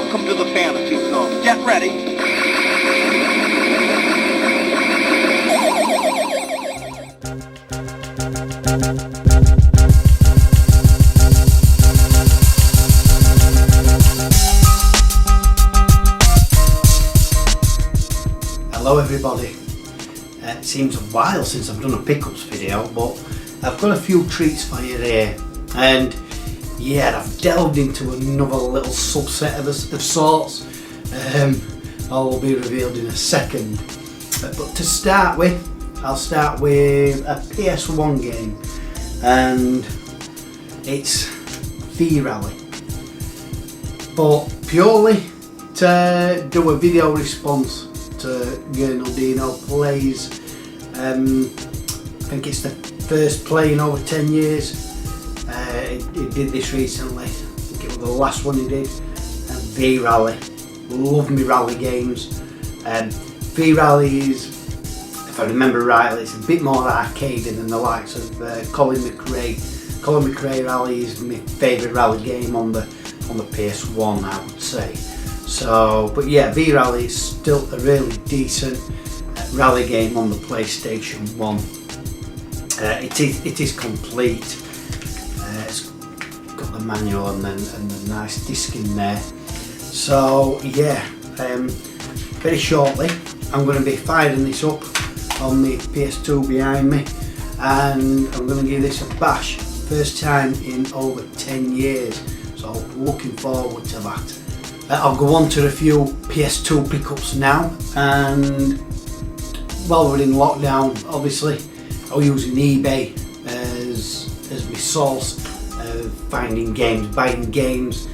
Welcome to the fantasy zone. Get ready. Hello everybody. It seems a while since I've done a pickups video, but I've got a few treats for you there. And yeah, I've delved into another little subset of sorts. All will be revealed in a second. But to start with, I'll start with a PS1 game, and it's V-Rally. But purely to do a video response to Gernaldino plays. I think it's the first play in over 10 years. He did this recently. I think it was the last one he did. V-Rally. Love me rally games. V-Rally is, if I remember rightly, it's a bit more arcadey than the likes of Colin McRae. Colin McRae Rally is my favourite rally game on the PS1, I would say. So, but yeah, V-Rally is still a really decent rally game on the PlayStation 1. It is complete. It's got the manual and the nice disc in there. So yeah, very shortly I'm going to be firing this up on the PS2 behind me, and I'm going to give this a bash. First time in over 10 years, so looking forward to that. I'll go on to a few PS2 pickups now, and while we're in lockdown, obviously I'm using eBay as my source of finding games, buying games,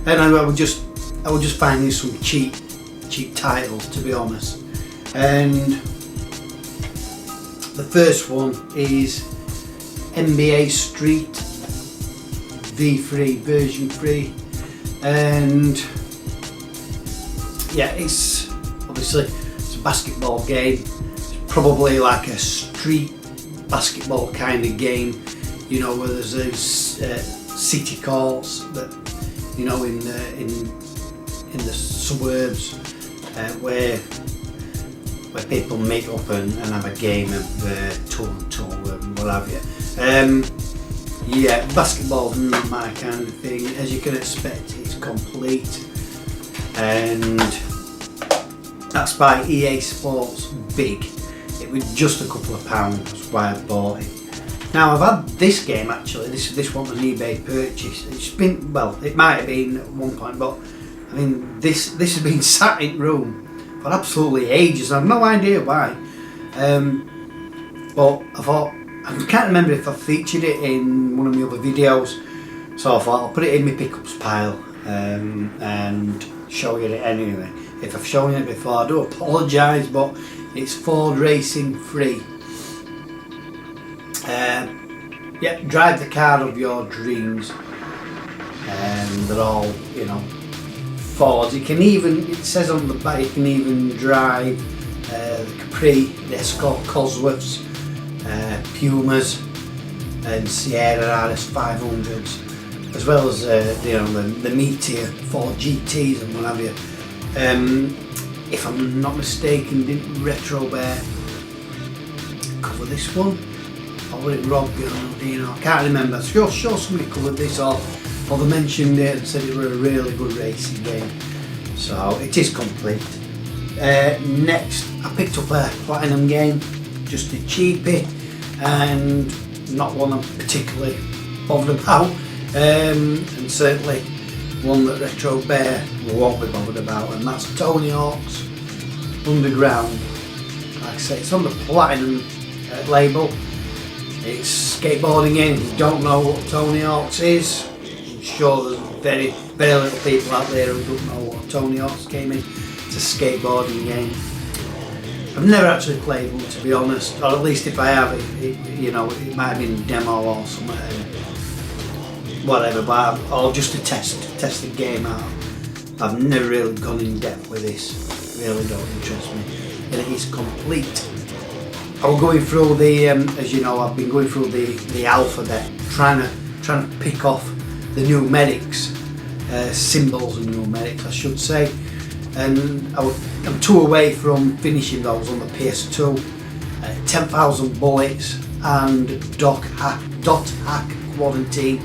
and I was just finding some cheap titles, to be honest. And the first one is NBA Street V3 version 3, and yeah, it's obviously it's a basketball game. It's probably like a street basketball kind of game, you know, where there's those city courts that, you know, in the suburbs where people meet up and have a game of toe and what have you. Yeah, basketball's not my kind of thing. As you can expect, it's complete, and that's by EA Sports Big. It was just a couple of pounds, that's why I bought it. Now I've had this game actually, this one was an eBay purchase. It's been, well, it might have been at one point, but I mean this has been sat in room for absolutely ages. I have no idea why. But I thought, I can't remember if I featured it in one of my other videos, so I thought I'll put it in my pickups pile and show you it anyway. If I've shown it before, I do apologise, but it's Ford Racing free. Yeah, drive the car of your dreams. They're all, you know, Fords. You can even, it says on the back, you can even drive the Capri, the Escort Cosworths, Pumas, and Sierra RS 500s, as well as you know, the Meteor 4 GTs and what have you. If I'm not mistaken, didn't Retro Bear cover this one? Or was it Rob Gernaldino? I can't remember. Sure somebody covered this, or they mentioned it and said it was a really good racing game. So it is complete. Next, I picked up a Platinum game, just a cheapie, and not one I'm particularly bothered about, and certainly one that Retro Bear won't be bothered about, and that's Tony Hawk's Underground. Like I say, it's on the Platinum label. It's skateboarding game. If you don't know what Tony Hawk's is, I'm sure there's very little people out there who don't know what Tony Hawk's game is. It's a skateboarding game. I've never actually played one, to be honest, or at least if I have, you know, it might have been a demo or something, whatever, but or just to test the game out. I've never really gone in depth with this. It really don't interest me, and it is complete. I was going through the, as you know, I've been going through the alphabet, trying to pick off the new medics symbols and numerics, I should say. And I'm 2 away from finishing those on the PS2. 10,000 bullets and dot hack quarantine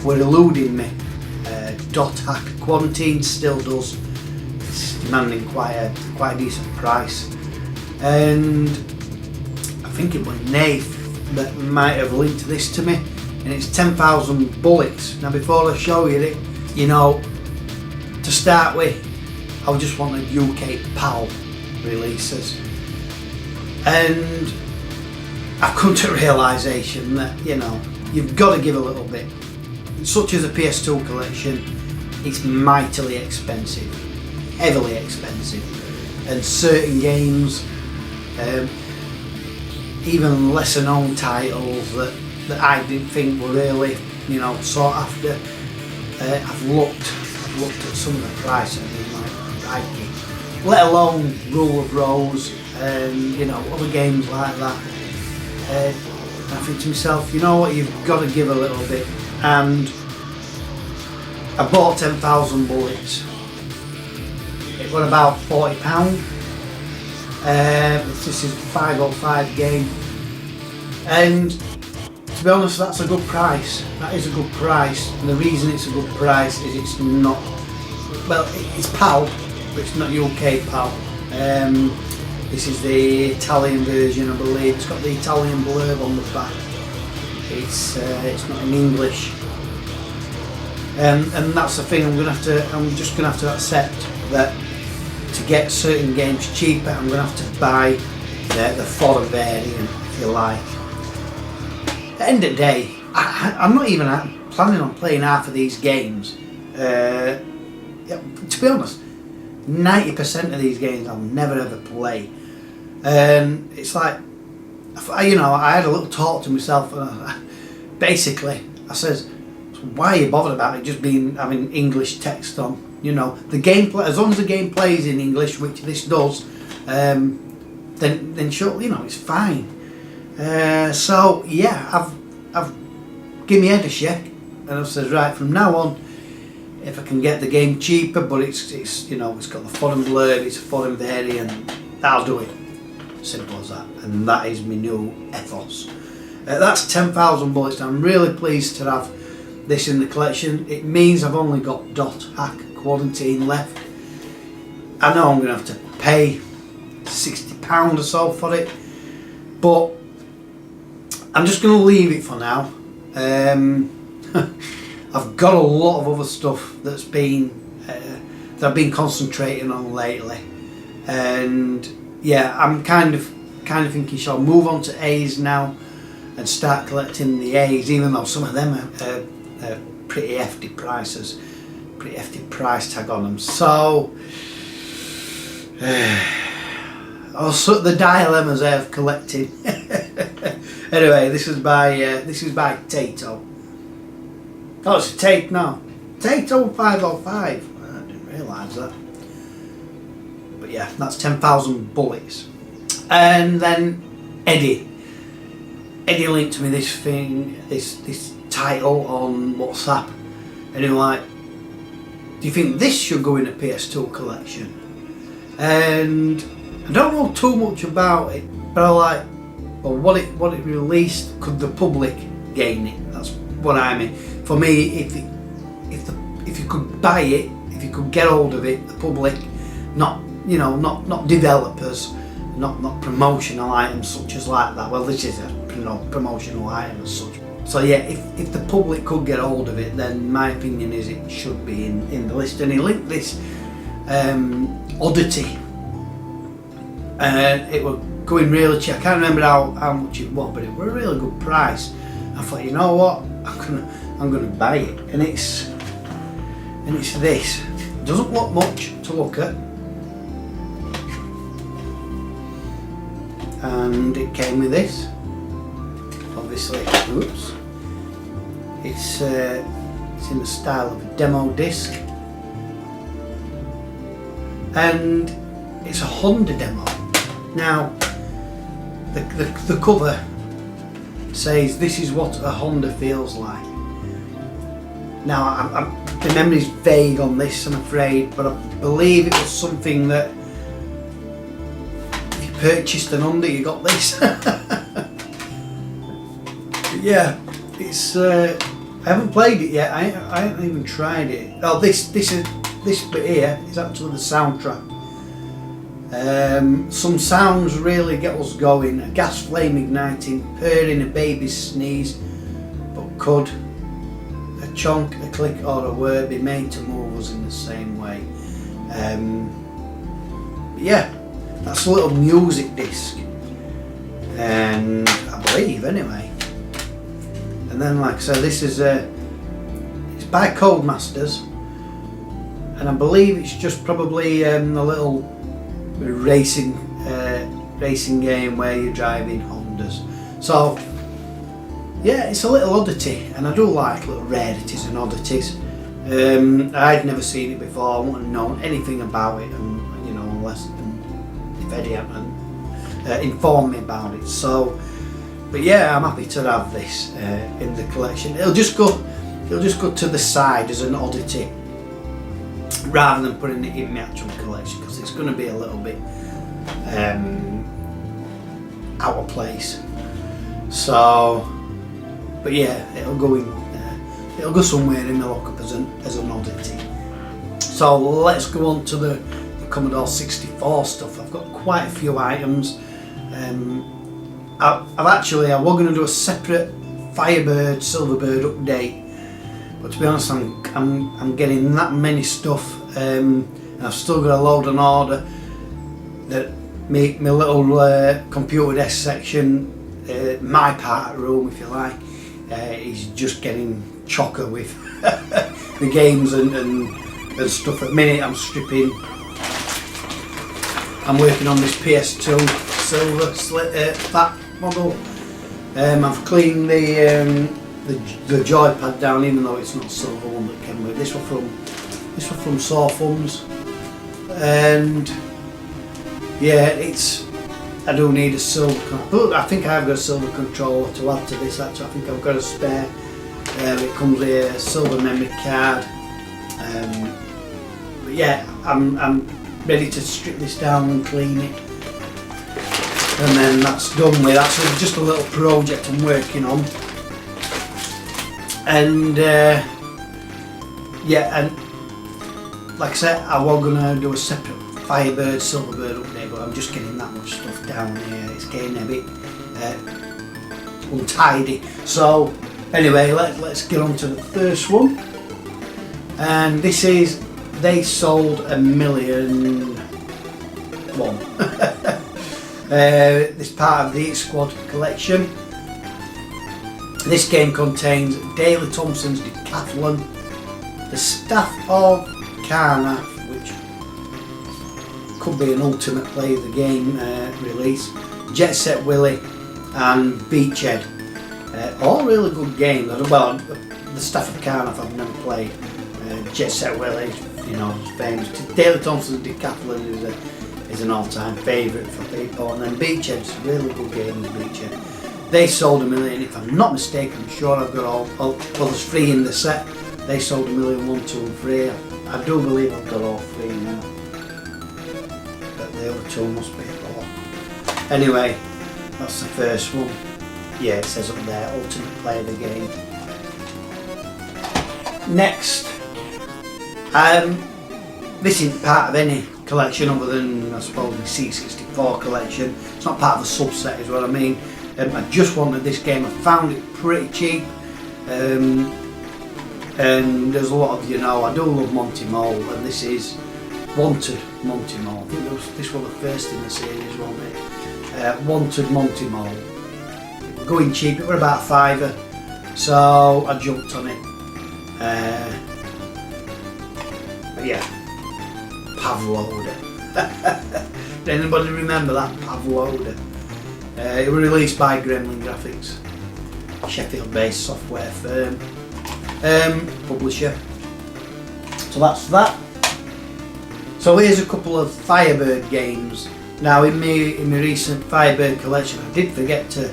were eluding me. Dot hack quarantine still does. It's demanding quite a decent price, and I think it was Nath that might have linked this to me, and it's 10,000 bullets. Now before I show you it, you know, to start with, I just wanted UK PAL releases, and I've come to a realisation that, you know, you've got to give a little bit. Such as a PS2 collection, it's mightily expensive, heavily expensive, and certain games, even lesser known titles that I didn't think were really, you know, sought after. I've looked at some of the prices and been like, crikey. Let alone Rule of Rose and, you know, other games like that. I think to myself, you know what, you've got to give a little bit. And I bought 10,000 bullets. It was about £40. This is a 505 game, and to be honest, that's a good price. That is a good price, and the reason it's a good price is it's not, well, it's PAL, but it's not UK PAL. This is the Italian version, I believe. It's got the Italian blurb on the back. It's not in English, and that's the thing. I'm just gonna have to accept that to get certain games cheaper, I'm gonna have to buy the foreign variant, if you like. At the end of the day, I'm not even planning on playing half of these games. Yeah, to be honest, 90% of these games I'll never ever play. It's like, you know, I had a little talk to myself, and basically I says, why are you bothered about it just having English text on? You know, the gameplay, as long as the game plays in English, which this does, then sure, you know, it's fine. So yeah, I've given my head a shake, and I've said, right, from now on, if I can get the game cheaper, but it's you know, it's got the foreign blurb, it's a foreign variant, I'll do it. Simple as that. And that is my new ethos. That's 10,000 bullets. I'm really pleased to have this in the collection. It means I've only got dot hack quarantine left. I know I'm going to have to pay £60 or so for it, but I'm just going to leave it for now. I've got a lot of other stuff that I've been concentrating on lately, and yeah, I'm kind of thinking, shall I move on to A's now and start collecting the A's, even though some of them are pretty hefty prices, pretty hefty price tag on them. So also the dilemmas I have collected. Anyway, this is by Tato. Oh, it's a Tate now. Tato 505. I didn't realise that. But yeah, that's 10,000 bullets. And then Eddie linked to me this thing, this title on WhatsApp, and he was like, do you think this should go in a PS2 collection? And I don't know too much about it, but I like, well, what it released, could the public gain it? That's what I mean. For me, if you could buy it, if you could get hold of it, the public, not developers, not promotional items such as like that. Well, this is a promotional item as such. So yeah, if the public could get hold of it, then my opinion is it should be in the list. And he linked this oddity, and it was going really cheap. I can't remember how much it was, but it was a really good price. I thought, you know what, I'm gonna buy it, and it's this. It doesn't look much to look at, and it came with this. Obviously, oops. It's in the style of a demo disc, and it's a Honda demo. Now, the cover says this is what a Honda feels like. Now, the memory's vague on this, I'm afraid, but I believe it was something that if you purchased an Under, you got this. Yeah, it's. I haven't played it yet. I haven't even tried it. Oh, this bit here is actually the soundtrack. Some sounds really get us going. A gas flame igniting, purring, a baby's sneeze. But could a chunk, a click, or a word be made to move us in the same way? Yeah, that's a little music disc, and I believe anyway. And then, like I said, this is it's by Codemasters, and I believe it's just probably a little racing game where you're driving Hondas. So yeah, it's a little oddity, and I do like little rarities and oddities. I'd never seen it before. I wouldn't have known anything about it, and you know, unless if Eddie hadn't informed me about it. So. But yeah, I'm happy to have this in the collection. It'll just go to the side as an oddity, rather than putting it in my actual collection, because it's going to be a little bit out of place. So, but yeah, it'll go in. It'll go somewhere in the lockup as an oddity. So let's go on to the Commodore 64 stuff. I've got quite a few items. I was going to do a separate Firebird, Silverbird update, but to be honest, I'm getting that many stuff, and I've still got a load on order. That my little computer desk section, my part of the room, if you like, is just getting chocker with the games and stuff. At the minute, I'm working on this PS2 silver fat model. I've cleaned the joypad down, even though it's not silver one that came with. This was from Saw Thumbs, and yeah, I do need a silver. But I think I've got a silver controller to add to this. Actually, I think I've got a spare. It comes with a silver memory card. But yeah, I'm ready to strip this down and clean it. And then that's done with. That's just a little project I'm working on. And yeah, and like I said, I was gonna do a separate Firebird, Silverbird update, but I'm just getting that much stuff down here. It's getting a bit untidy. So anyway, let's get on to the first one. And this is They Sold a Million one. This part of the Hit Squad collection. This game contains Daley Thompson's Decathlon, the Staff of Carnath, which could be an Ultimate Play of the Game release, Jet Set Willy, and Beachhead. All really good games. Well, the Staff of Carnath I've never played. Jet Set Willy, you know, famous. Daley Thompson's Decathlon is an all-time favourite for people, and then Beachhead's a really good game. Beachhead. They Sold a Million. If I'm not mistaken, I'm sure I've got all. Well, there's 3 in the set. They Sold a Million 1, 2, and 3. I do believe I've got all 3 now. But the other 2 must be 4. Anyway, that's the first one. Yeah, it says up there, Ultimate Play of the Game. Next, this isn't part of any collection other than, I suppose, the C64 collection. It's not part of a subset, is what I mean. I just wanted this game. I found it pretty cheap, and there's a lot of, you know, I do love Monty Mole, and this is Wanted Monty Mole. I think this was the first in the series, wasn't it? Wanted Monty Mole. Going cheap, it was about £5, so I jumped on it. But yeah, Pavloader. Did anybody remember that Pavloader? It was released by Gremlin Graphics, Sheffield-based software firm, publisher. So that's that. So here's a couple of Firebird games. Now in my recent Firebird collection, I did forget to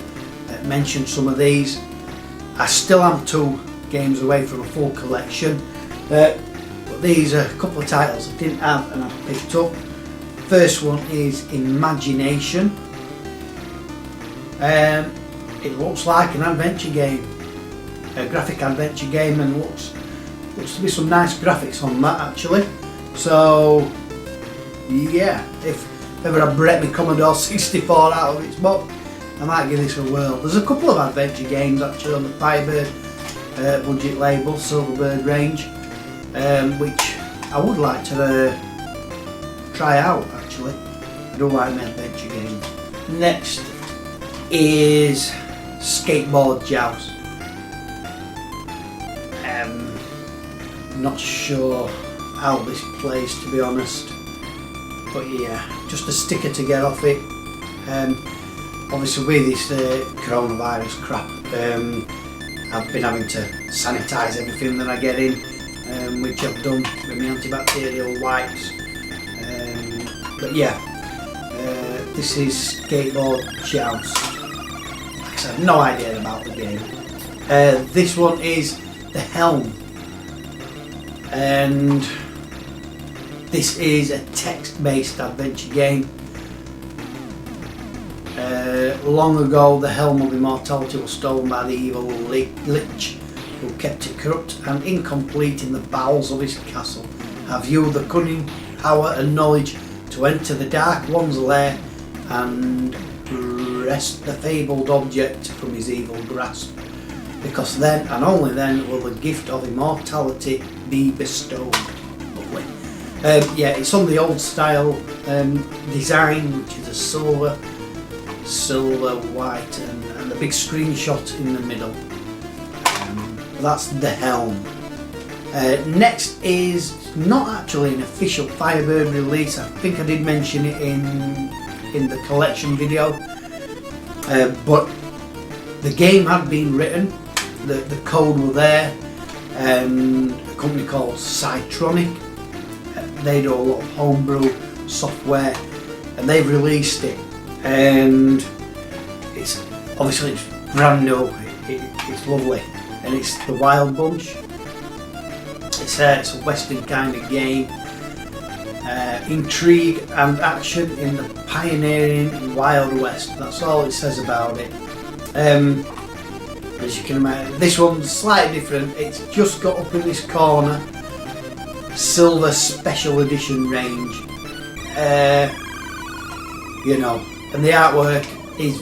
mention some of these. I still am to games away from a full collection. But these are a couple of titles I didn't have and I picked up. First one is Imagination. It looks like an adventure game, a graphic adventure game, and looks to be some nice graphics on that actually. So yeah, if ever I break my Commodore 64 out of its box, I might give this a whirl. There's a couple of adventure games actually on the Firebird budget label, Silverbird range, which I would like to try out actually. I do like my adventure games. Next is Skateboard Joust. Not sure how this plays, to be honest, but yeah, just a sticker to get off it. Obviously with this coronavirus crap, I've been having to sanitise everything that I get in, which I've done with my antibacterial wipes. But yeah, this is Skateboard Joust. Like I said, I have no idea about the game. This one is The Helm, and this is a text-based adventure game. Long ago, the Helm of Immortality was stolen by the evil Lich, who kept it corrupt and incomplete in the bowels of his castle. Have you the cunning, power and knowledge to enter the Dark One's lair and wrest the fabled object from his evil grasp? Because then, and only then, will the gift of immortality be bestowed. Lovely. Yeah, it's on the old style design, which is a silver, white, and a big screenshot in the middle. That's The Helm. Next is not actually an official Firebird release. I think I did mention it in the collection video, but the game had been written. The code were there, and a company called Cytronic, they do a lot of homebrew software, and they've released it, and it's obviously it's brand new, it's lovely, and it's the Wild Bunch. It's a western kind of game, intrigue and action in the pioneering Wild West. That's all it says about it. As you can imagine, this one's slightly different. It's just got up in this corner, silver special edition range, you know, and the artwork is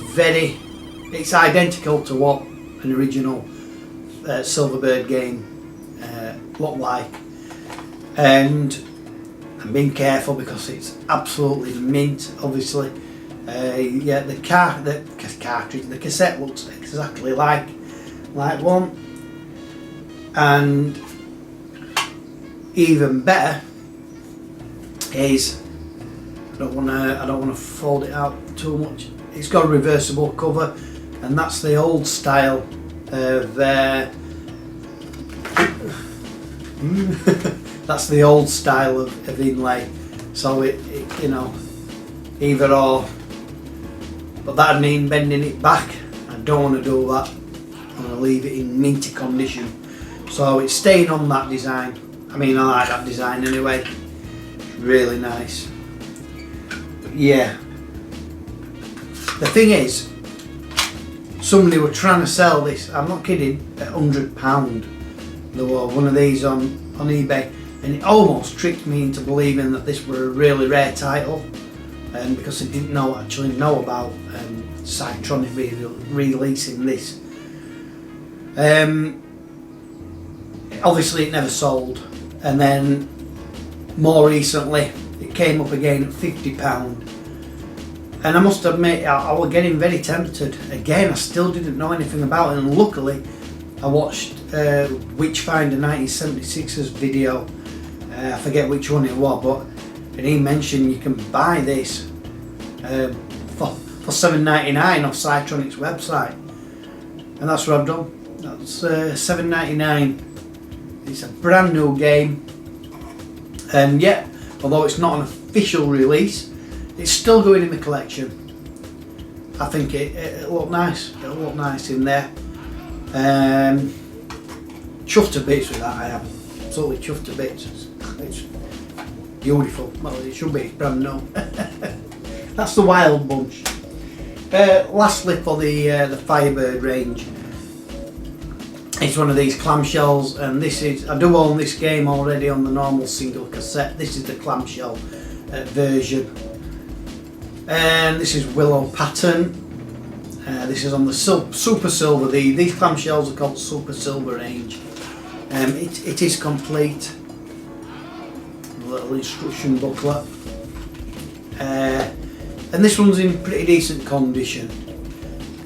it's identical to what an original Silverbird game looked like, and I'm being careful because it's absolutely mint, obviously. Yeah, the cartridge, the cassette looks exactly like one, and even better is I don't want to fold it out too much. It's got a reversible cover, and that's the old style of that's the old style of inlay. So it you know, either or, but that'd mean bending it back. I don't want to do that. I'm going to leave it in minty condition. So it's staying on that design. I mean, I like that design anyway. It's really nice. But yeah, the thing is, somebody were trying to sell this, I'm not kidding, at £100. There were one of these on eBay, and it almost tricked me into believing that this were a really rare title, because I didn't actually know about Cytronic releasing this. Obviously it never sold, and then more recently it came up again at £50, and I must admit I was getting very tempted. Again, I still didn't know anything about it, and luckily I watched Witchfinder 1976's video. I forget which one it was, but and he mentioned you can buy this for $7.99 off Cytronic's website, and that's what I've done. That's $7.99. It's a brand new game, and yeah, although it's not an official release, it's still going in the collection. I think it'll look nice. It'll look nice in there. chuffed to bits with that. I am absolutely chuffed to bits. It's beautiful. Well, it should be. It's brand new. That's the Wild Bunch. Lastly, for the Firebird range, it's one of these clamshells, and this is, I do own this game already on the normal single cassette. This is the clamshell version, and this is Willow pattern. This is on the Super Silver. These clamshells are called Super Silver range. It is complete. A little instruction booklet, and this one's in pretty decent condition.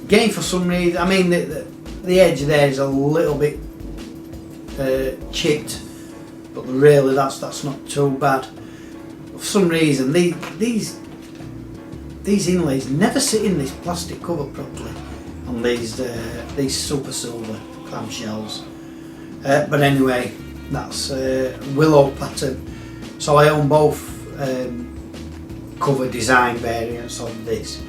Again, for some reason, I mean the edge there is a little bit chipped, but really that's not too bad. For some reason, these inlays never sit in this plastic cover properly on these Super Silver clamshells. But anyway, that's Willow pattern. So I own both cover design variants of this.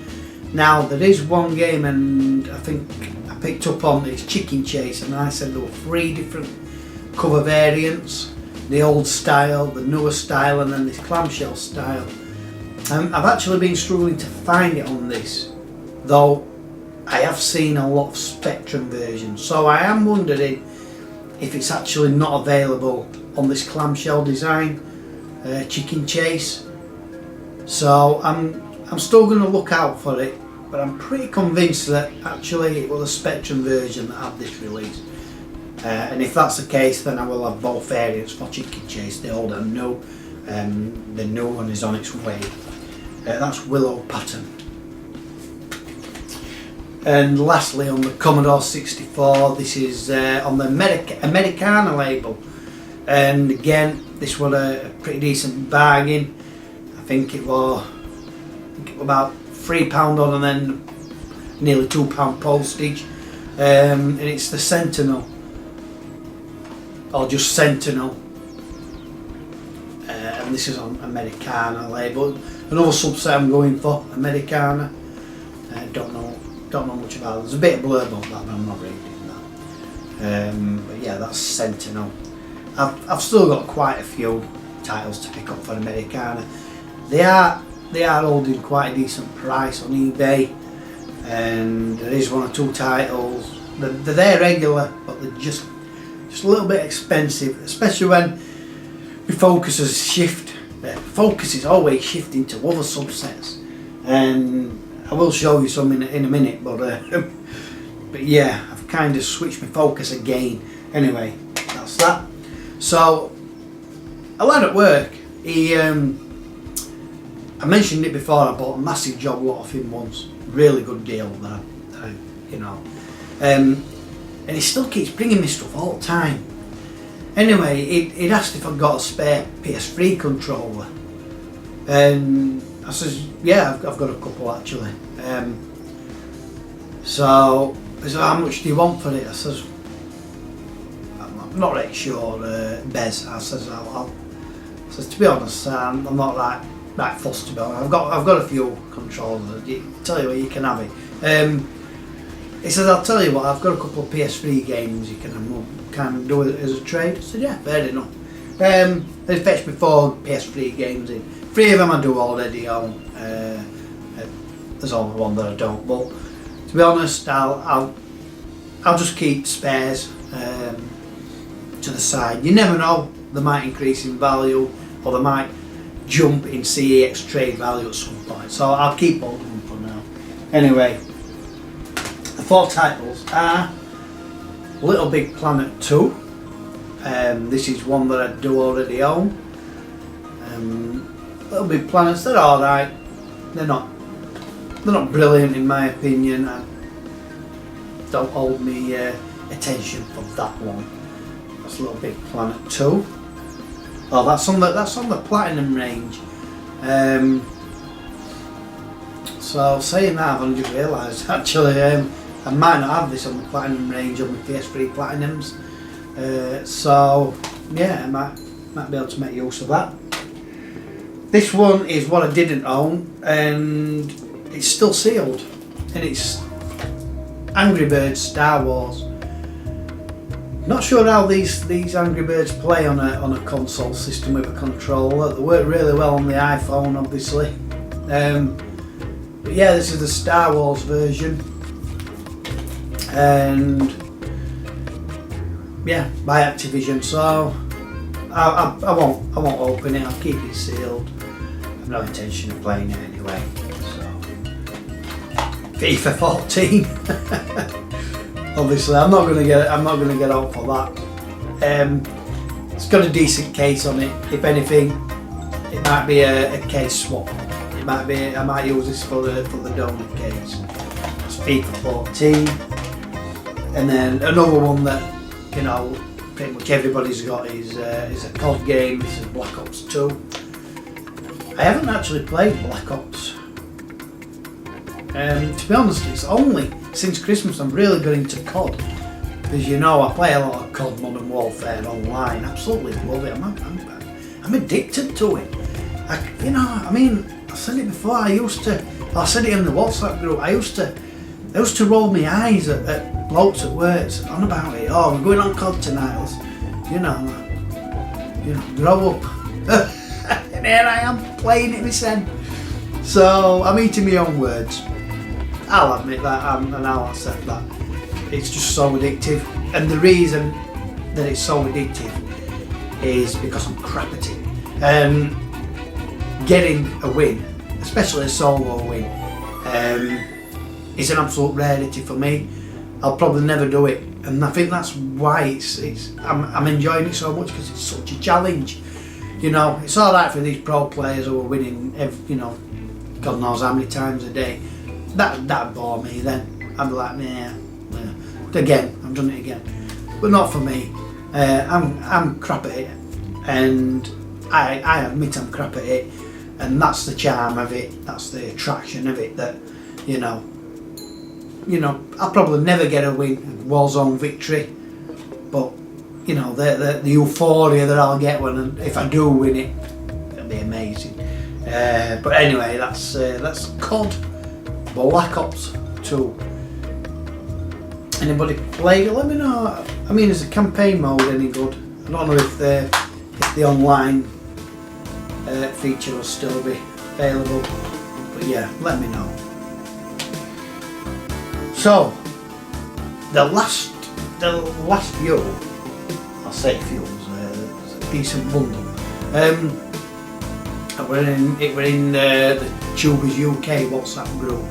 Now there is one game, and I think I picked up on it's Chicken Chase, and I said there were 3 different cover variants: the old style, the newer style, and then this clamshell style. I've actually been struggling to find it on this, though I have seen a lot of Spectrum versions, so I am wondering if it's actually not available on this clamshell design, Chicken Chase. So I'm still going to look out for it, but I'm pretty convinced that actually it was a Spectrum version that had this release. And if that's the case, then I will have both variants for Chicken Chase, the old and new. The new one is on its way. That's Willow pattern. And lastly, on the Commodore 64, this is on the Americana label, and again this was a pretty decent bargain. I think it was about £3 on, and then nearly £2 postage. And it's the Sentinel, or just Sentinel, and this is on Americana label. Another subset I'm going for, Americana. Don't know much about it. There's a bit of blurb about that, but I'm not reading that. But yeah, that's Sentinel. I've still got quite a few titles to pick up for Americana. They are holding quite a decent price on eBay, and there is 1 or 2 titles. They're there regular, but they're just a little bit expensive, especially when my focus is always shifting to other subsets, and I will show you some in a minute, but yeah, I've kind of switched my focus again. Anyway, that's that. So a lad at work, I mentioned it before, I bought a massive job lot off him once, really good deal that you know, and he still keeps bringing me stuff all the time. Anyway, he'd asked if I'd got a spare Ps3 controller, and I says, yeah, I've got a couple actually. So he said, how much do you want for it? I says, I'm not really sure, Bez. I says, to be honest, I'm not that fussed about it. I've got a few controllers. Tell you what, you can have it. He says, I'll tell you what, I've got a couple of PS3 games you can do it as a trade. I said, yeah, fair enough. They fetched me 4 PS3 games in. 3 of them I do already own. There's only 1 that I don't. But to be honest, I'll just keep spares to the side. You never know, they might increase in value, or they might jump in CEX trade value at some point. So I'll keep hold of them for now. Anyway, the 4 titles are Little Big Planet 2. This is one that I do already own. Little Big Planets, they're alright. They're not brilliant in my opinion. Don't hold me attention for that one. That's Little Big Planet 2. Oh, that's on the Platinum range. So saying that, I've only just realised actually I might not have this on the Platinum range on the PS3 Platinums. So yeah, I might be able to make use of that. This one is what I didn't own, and it's still sealed, and it's Angry Birds Star Wars. Not sure how these Angry Birds play on a console system with a controller. They work really well on the iPhone, obviously. But yeah, this is the Star Wars version, and yeah, by Activision. So I won't open it. I'll keep it sealed. I've no intention of playing it anyway. So FIFA 14. Obviously, I'm not gonna get out for that. It's got a decent case on it. If anything, it might be a case swap. It might be. I might use this for the donor case. It's FIFA 14, and then another one that pretty much everybody's got is a COD game. This is Black Ops 2. I haven't actually played Black Ops. To be honest, it's only since Christmas I'm really got into COD. Because I play a lot of COD Modern Warfare online. Absolutely love it. I'm addicted to it. I said it before. I said it in the WhatsApp group. I used to roll my eyes at blokes at work on about it. Oh, we're going on COD tonight. Grow up. And here I am playing it myself. So I'm eating my own words. I'll admit that, and I'll accept that. It's just so addictive, and the reason that it's so addictive is because I'm crap at it. Getting a win, especially a solo win, is an absolute rarity for me. I'll probably never do it, and I think that's why I'm enjoying it so much, because it's such a challenge. It's all right for these pro players who are winning, God knows how many times a day. That'd bore me. Then I'd be like, yeah. Again, I've done it again, but not for me. I'm crap at it, and I admit I'm crap at it, and that's the charm of it. That's the attraction of it. That I'll probably never get a win, a Warzone victory, but the euphoria that I'll get if I do win it, it'll be amazing. But anyway, that's COD Black Ops 2. Anybody played it? Let me know. Is the campaign mode any good? I don't know if the online feature will still be available, but yeah, let me know. So the last few, I'll say few, was a decent bundle. It were in the Tubers UK WhatsApp group.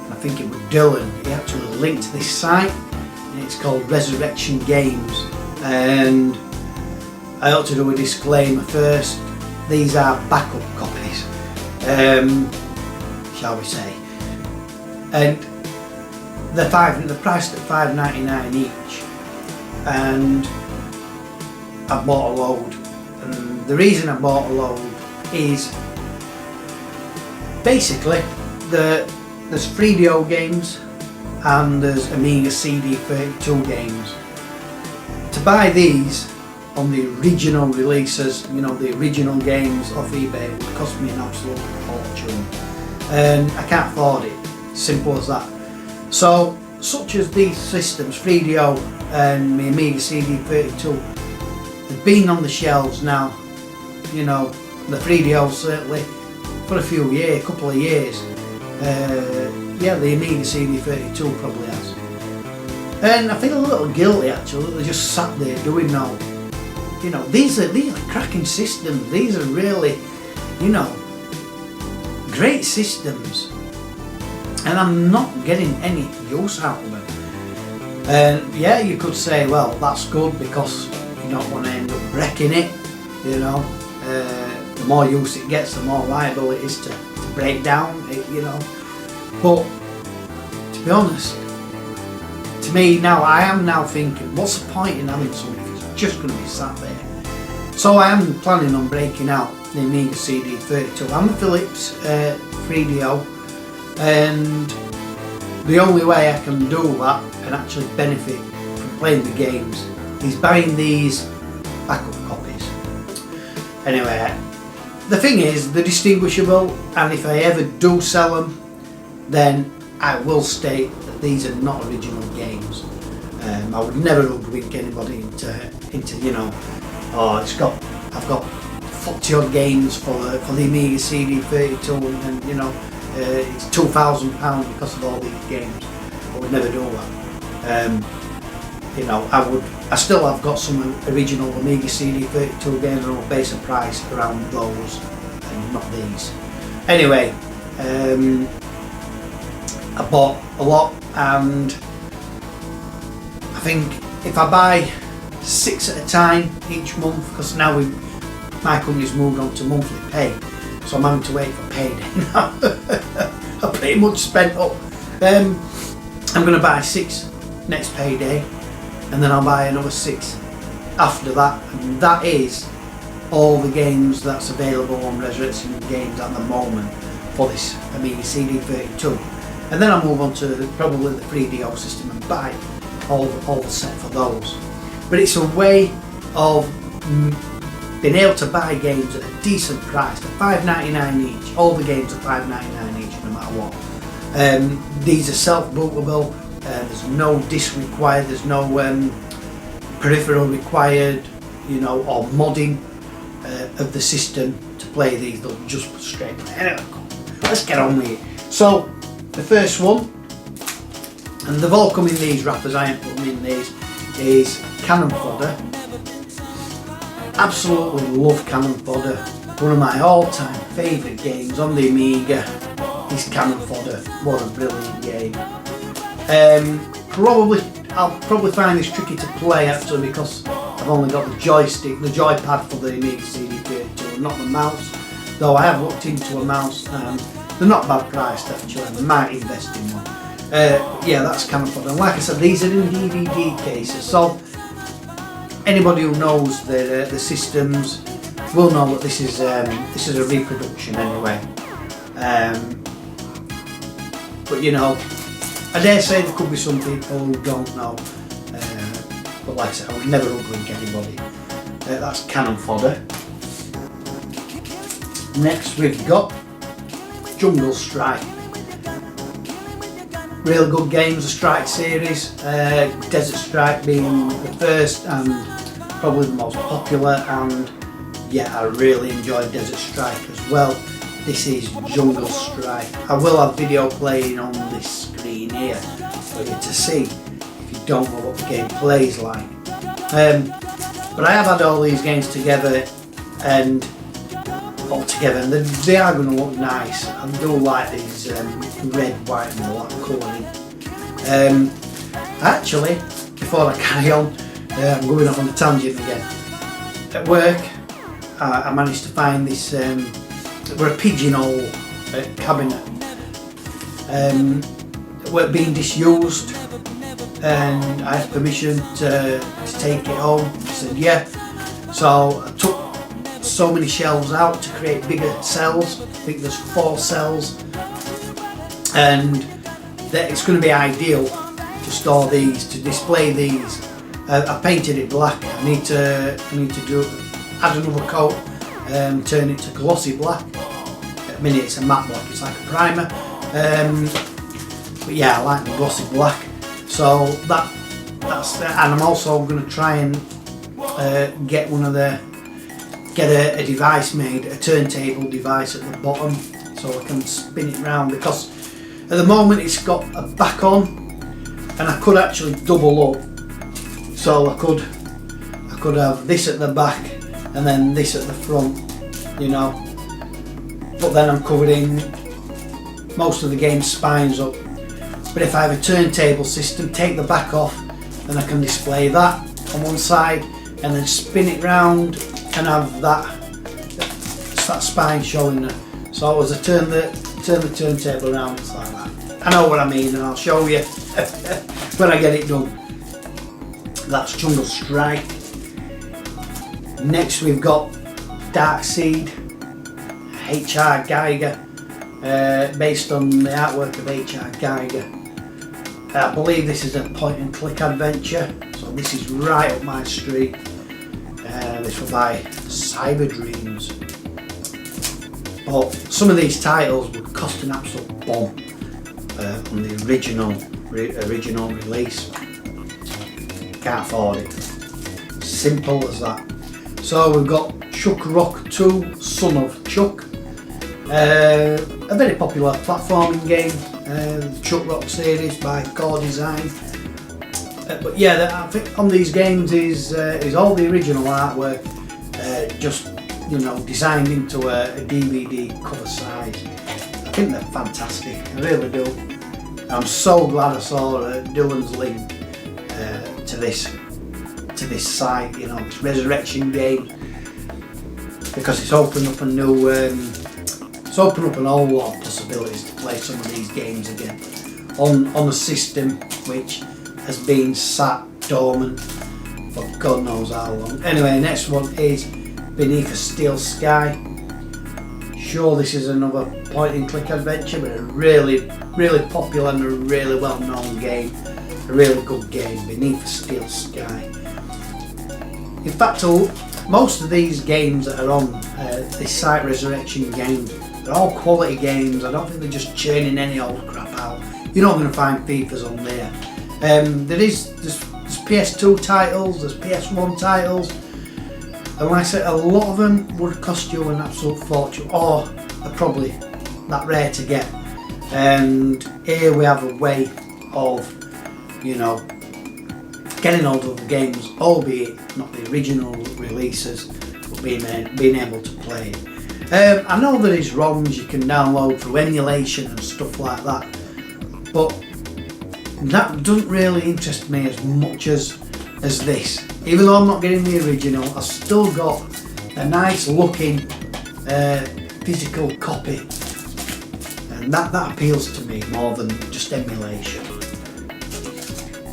I think it was Dylan. He actually linked to this site, and it's called Resurrection Games. And I ought to do a disclaimer first. These are backup copies, shall we say? And they're priced at $5.99 each, and I bought a load. And the reason I bought a load is basically there's 3DO games and there's Amiga CD32 games. To buy these on the original releases, the original games off eBay, would cost me an absolute fortune, and I can't afford it. Simple as that. So, such as these systems, 3DO and my Amiga CD32, they've been on the shelves now. The 3DO certainly for a couple of years. The Amiga CD32 probably has. And I feel a little guilty actually. They're just sat there doing no. These are cracking systems. These are really, great systems. And I'm not getting any use out of them. And yeah, you could say, well, that's good because you don't want to end up wrecking it. The more use it gets, the more liable it is to break down. But to be honest, to me now, I am now thinking, what's the point in having something if it's just going to be sat there? So I am planning on breaking out the Amiga CD32 and the Philips 3DO, and the only way I can do that and actually benefit from playing the games is buying these backup copies. Anyway, the thing is, they're distinguishable, and if I ever do sell them, then I will state that these are not original games. I would never hoodwink anybody into you know, oh, I've got 40 odd games for the Amiga CD32 and you know, it's £2,000 because of all these games. I would never do that. You know, I still have got some original Amiga CD32 games, and I'll base a price around those and not these. Anyway, I bought a lot, and I think if I buy 6 at a time each month, because now my company's moved on to monthly pay, so I'm having to wait for payday now. I pretty much spent up. I'm going to buy 6 next payday, and then I'll buy another 6 after that, and that is all the games that's available on Resurrection Games at the moment for this Amiga CD32. And then I'll move on to probably the 3DO system and buy all the set for those. But it's a way of being able to buy games at a decent price, they're $5.99 each. All the games are $5.99 each, no matter what. These are self-bootable. There's no disc required. There's no peripheral required, you know, or modding of the system to play these. They'll just put straight. Anyway, let's get on with it. So the first one, and they've all come in these wrappers. I ain't putting in these. Is Cannon Fodder. Absolutely love Cannon Fodder. One of my all-time favourite games on the Amiga is Cannon Fodder. What a brilliant game. I'll probably find this tricky to play actually, because I've only got the joypad for the Amiga CD32, not the mouse. Though I have looked into a mouse, and they're not bad priced actually. I might invest in one. Yeah, that's Cannon Fodder. And like I said, these are in DVD cases, so anybody who knows the systems will know that this is a reproduction anyway. But you know, I dare say there could be some people who don't know, but like I said, I would never hoodwink anybody. That's Cannon Fodder. Next we've got Jungle Strike. Real good games, the Strike series. Desert Strike being the first and probably the most popular, and yeah, I really enjoyed Desert Strike as well. This is Jungle Strike. I will have video playing on this screen here for you to see if you don't know what the game plays like. But I have had all these games together and they are going to look nice. I do like these red, white and black colouring. Actually, before I carry on, I'm going off on a tangent again. At work, I managed to find this a pigeonhole cabinet were being disused, and I had permission to take it home. I said yeah, so I took so many shelves out to create bigger cells. I think there's 4 cells, and it's going to be ideal to store these, to display these. I painted it black. I need to add another coat, turn it to glossy black. At the minute it's a matte black, it's like a primer. But yeah, I like the glossy black. So that's and I'm also going to try and get a device made, a turntable device at the bottom, so I can spin it round, because at the moment it's got a back on, and I could actually double up. So I could have this at the back and then this at the front, you know. But then I'm covering most of the game's spines up. But if I have a turntable system, take the back off, and I can display that on one side and then spin it round and have that spine showing there. So as I turn the turntable around, it's like that. I know what I mean, and I'll show you when I get it done. That's Jungle Strike. Next we've got Darksied Hr Giger, based on the artwork of Hr Giger. I believe this is a point and click adventure, so this is right up my street. This was by Cyber Dreams. But some of these titles would cost an absolute bomb on the original release. can't afford it. Simple as that. So we've got Chuck Rock 2, Son of Chuck. A very popular platforming game, the Chuck Rock series by Core Design. But yeah, I think on these games is all the original artwork, just designed into a DVD cover size. I think they're fantastic. I really do. I'm so glad I saw Dylan's link to this site. This Resurrection game, because it's opened up a new. It's opened up an whole lot of possibilities to play some of these games again on a system which has been sat dormant for God knows how long. Anyway, next one is Beneath a Steel Sky. Sure, this is another point-and-click adventure, but a really popular and a really well-known game. A really good game, Beneath a Steel Sky. In fact, most of these games that are on this site, Resurrection Games, they're all quality games. I don't think they're just churning any old crap out. You're not going to find FIFAs on there. There's PS2 titles, there's PS1 titles, and like I said, a lot of them would cost you an absolute fortune, or are probably that rare to get. And here we have a way of, getting hold of the games, albeit not the original releases, but being able to play it. I know there is ROMs you can download through emulation and stuff like that, but that doesn't really interest me as much as this. Even though I'm not getting the original, I've still got a nice looking physical copy, and that appeals to me more than just emulation.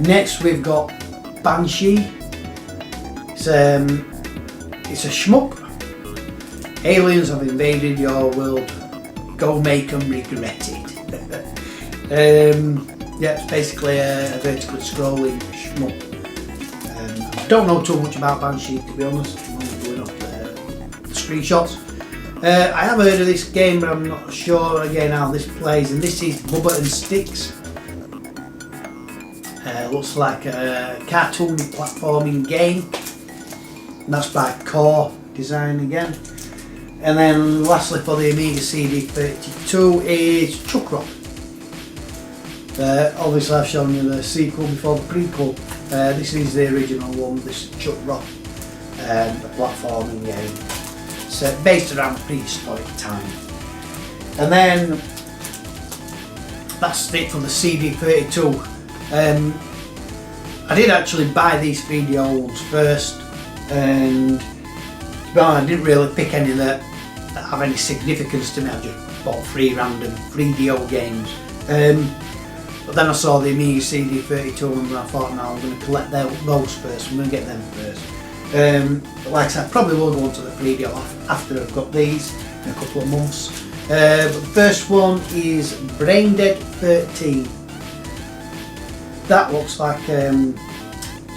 Next we've got Banshee. It's a shmup. Aliens have invaded your world. Go make them regret it. Yeah, it's basically a vertically scrolling shmup. I don't know too much about Banshee, to be honest. I'm only doing up the screenshots. I have heard of this game, but I'm not sure again how this plays. And this is Bubba and Sticks. Looks like a cartoony platforming game. And that's by Core Design again. And then lastly for the Amiga CD32 is Chuck Rock. Obviously I've shown you the sequel before the prequel. This is the original one, this is Chuck Rock, the platforming game. It's based around prehistoric time. And then that's it for the CD32. I did actually buy these 3DO ones first, and to be honest, I didn't really pick any that have any significance to me. I just bought 3 random 3DO games. But then I saw the Amiga CD32 and I thought, no, I'm going to collect those first. I'm going to get them first. But like I said, I probably will go on to the 3DO after I've got these in a couple of months. But the first one is Brain Dead 13. That looks like, to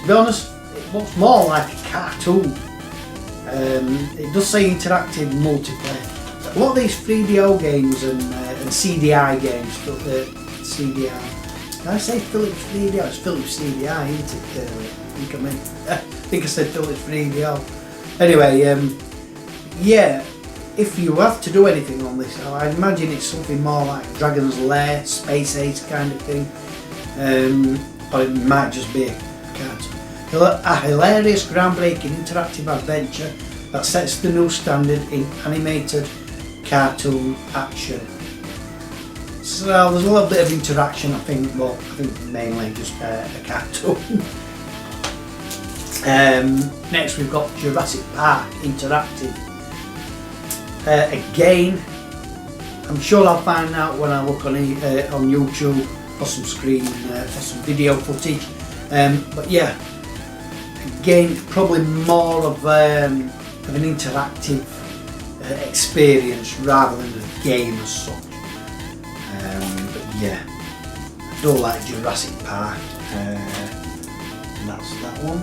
be honest, it looks more like a cartoon. It does say interactive multiplayer. A lot of these 3DO games and CDI games, CDI. Did I say Philips 3DO? It's Philips CDI, isn't it? I think I said Philips 3DO. Anyway, yeah, if you have to do anything on this, I imagine it's something more like Dragon's Lair, Space Ace kind of thing. Or it might just be a cartoon. A hilarious, groundbreaking interactive adventure that sets the new standard in animated cartoon action. So there's a little bit of interaction, I think, but I think mainly just a cartoon. Next we've got Jurassic Park Interactive. Again, I'm sure I'll find out when I look on YouTube for some for some video footage. But yeah, again, probably more of an interactive experience rather than a game as such. But yeah, I do like Jurassic Park, and that's that one.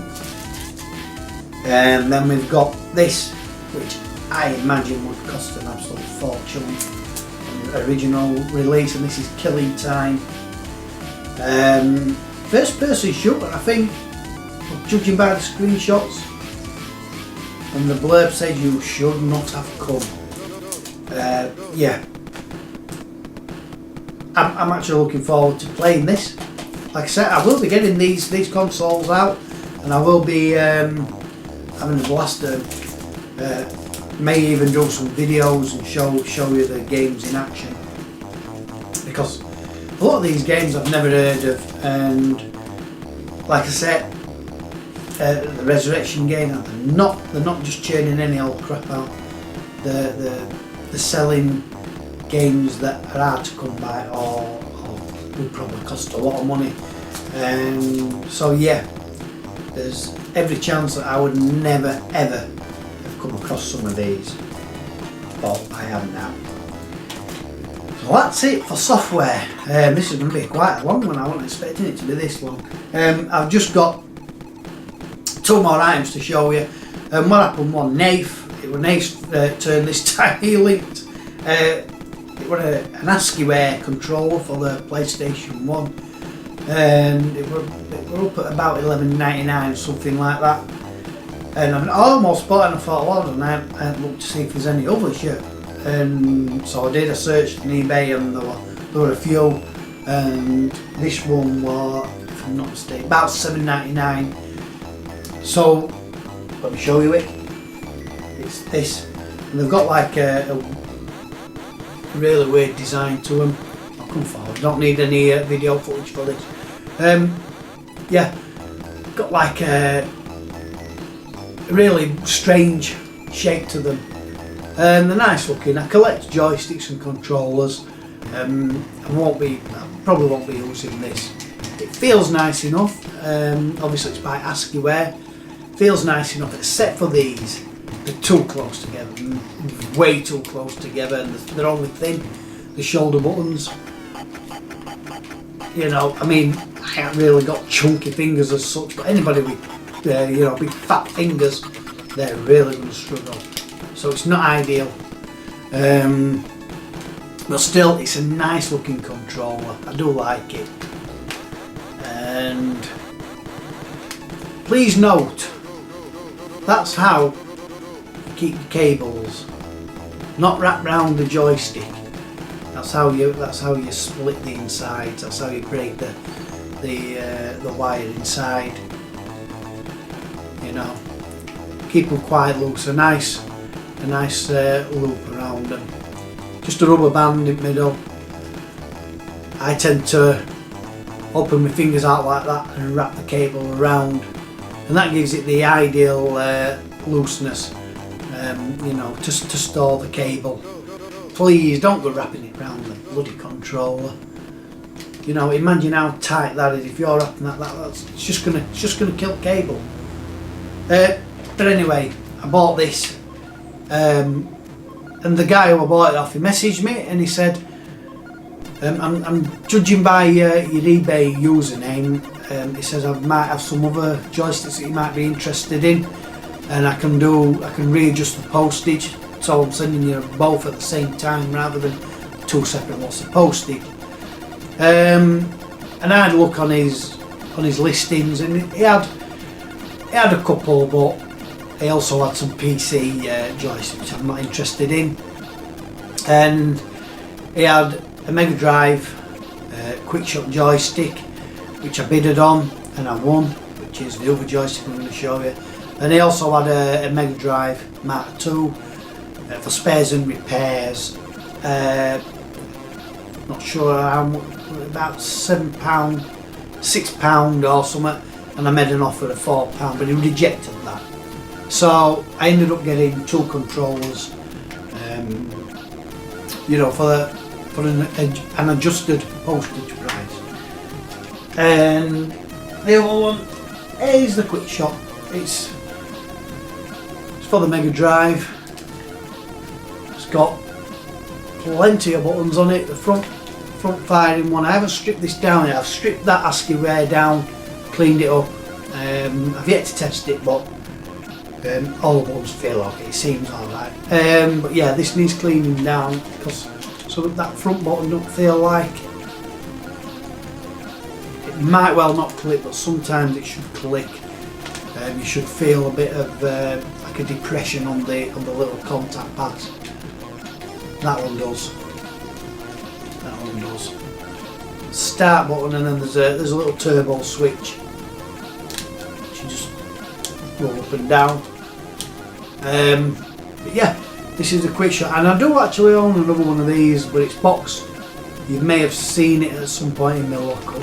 And then we've got this, which I imagine would cost an absolute fortune on the original release, and this is Killing Time. First person shooter, I think, would judging by the screenshots and the blurb says you should not have come. Yeah, I'm actually looking forward to playing this. Like I said, I will be getting these consoles out, and I will be having a blast. May even do some videos and show you the games in action, because a lot of these games I've never heard of, and like I said, the Resurrection game, they're not just churning any old crap out. They're selling games that are hard to come by, or will probably cost a lot of money. So yeah, there's every chance that I would never ever have come across some of these, but I have now. So that's it for software. This is going to be quite a long one. I wasn't expecting it to be this long. I've just got 2 more items to show you. What happened was it was Nafe's turn this time. He linked it was an ASCII Hr controller for the PlayStation 1, and it were up at about $11.99, something like that. And I almost bought it, and I thought, well, and I looked to see if there's any others yet. And so I did a search on eBay, and there were a few, and this one was, if I'm not mistaken, about $7.99. So let me show you it. It's this, and they've got like a really weird design to them. I'll come forward. Don't need any video footage for this. Yeah, got like a really strange shape to them. They're nice looking. I collect joysticks and controllers. I probably won't be using this. It feels nice enough. Obviously it's by ASCII Hr. Feels nice enough, except for these. They're too close together, way too close together, and they're only thin. The shoulder buttons. You know, I mean, I haven't really got chunky fingers as such, but anybody with big fat fingers, they're really going to struggle. So it's not ideal. But still, it's a nice looking controller. I do like it. And please note, that's how you keep the cables, not wrapped round the joystick. That's how you split the insides. That's how you break the wire inside. You know, keep them quite loose. A nice loop around them. Just a rubber band in the middle. I tend to open my fingers out like that and wrap the cable around, and that gives it the ideal looseness. To store the cable. Please don't go wrapping it around the bloody controller. You know, imagine how tight that is. If you're wrapping that's just gonna kill the cable. But anyway, I bought this, and the guy who I bought it off, he messaged me and he said, I'm judging by your eBay username. He says I might have some other joysticks that you might be interested in, and I can readjust the postage. So I'm sending you both at the same time rather than 2 separate lots of postage. And I had a look on his listings, and he had a couple, but he also had some PC joysticks which I'm not interested in. And he had a Mega Drive quick-shot joystick, which I bidded on and I won, which is the other joystick I'm going to show you. And he also had a Mega Drive Mark II for spares and repairs. Not sure how much, about £7, £6 or something, and I made an offer of £4, but he rejected that. So I ended up getting 2 controllers, for an adjusted postage price. And the other one is the quick shot. It's for the Mega Drive. It's got plenty of buttons on it. The front firing one. I haven't stripped this down yet. I've stripped that ASCII Hr down, cleaned it up. I've yet to test it, but all the buttons feel okay. It seems alright. But yeah, this needs cleaning down so that front button don't feel like it might well not click, but sometimes it should click. You should feel a bit of like a depression on the little contact pads. That one does. That one does. Start button, and then there's a little turbo switch. You just roll up and down. But yeah, this is a quick shot, and I do actually own another one of these, but it's boxed. You may have seen it at some point in the lockup.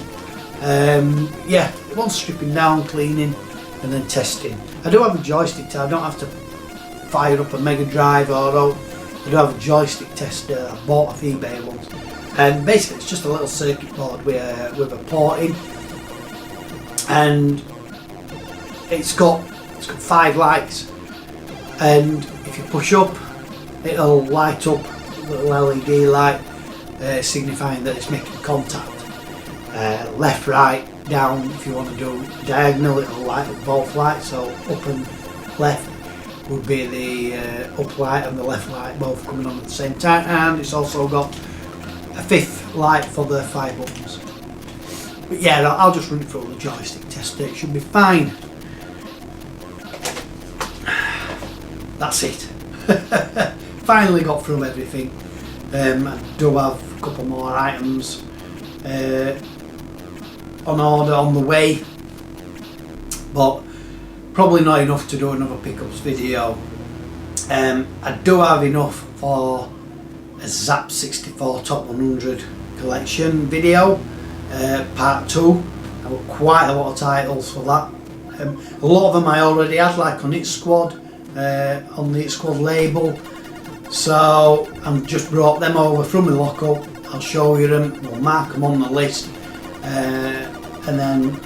Yeah, it wants stripping down, cleaning, and then testing. I do have a joystick tester. I don't have to fire up a Mega Drive, or I do have a joystick tester. I bought off eBay once, and basically it's just a little circuit board with a port in, and it's got 5 lights, and if you push up, it'll light up a little LED light, signifying that it's making contact. Left, right, down. If you want to do diagonal, it'll light up both lights. So up and left would be the up light and the left light both coming on at the same time, and it's also got a 5th light for the 5 buttons. But yeah, I'll just run it through the joystick tester. It should be fine. That's it. Finally got through everything. I do have a couple more items on order on the way, but probably not enough to do another pickups video. I do have enough for a Zap 64 Top 100 collection video, part 2. I've got quite a lot of titles for that. A lot of them I already had, like on It Squad, on the It Squad label. So I've just brought them over from the lockup. I'll show you them. We'll mark them on the list, and then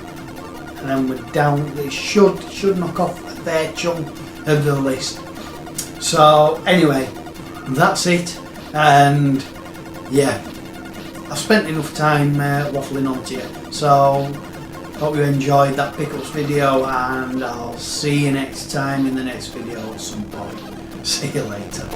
we're down. It should knock off a fair chunk of the list. So anyway, that's it. And yeah, I've spent enough time waffling on to you. So hope you enjoyed that pickups video, and I'll see you next time in the next video at some point. See you later.